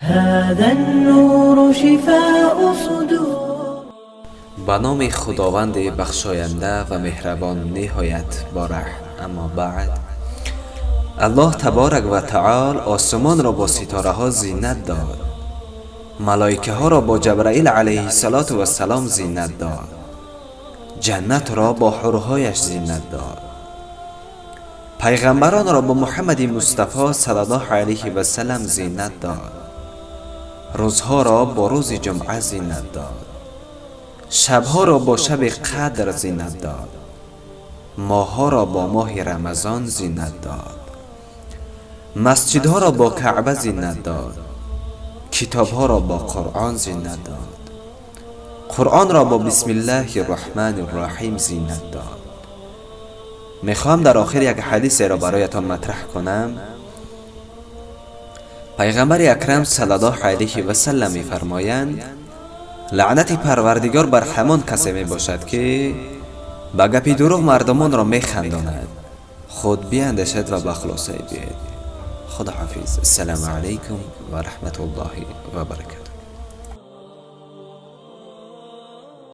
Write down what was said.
هذا النور شفاء صدور. به نام خداوند بخشاینده و مهربان نهایت با رحم. اما بعد، الله تبارک و تعالی آسمان را با ستاره ها زینت داد، ملائکه ها را با جبرائیل علیه السلام زینت داد، جنت را با حورهایش زینت داد، پیغمبران را با محمد مصطفی صلی الله علیه و سلم زینت داد، روزها را با روز جمعه زینت داد، شبها را با شب قدر زینت داد، ماهها را با ماه رمضان زینت داد، مسجدها را با کعبه زینت داد، کتابها را با قرآن زینت داد، قرآن را با بسم الله الرحمن الرحیم زینت داد. میخوام در آخر یک حدیث را برایتان مطرح کنم. پیغمبر اکرم صلی الله علیه و سلم میفرمایند لعنت پروردگار بر همان کسی می باشد که به گپ دروغ مردمان را میخنداند. خود بیاندیشید و به خلاصه بیایید. خدا حافظ. السلام علیکم و رحمت الله و برکاته.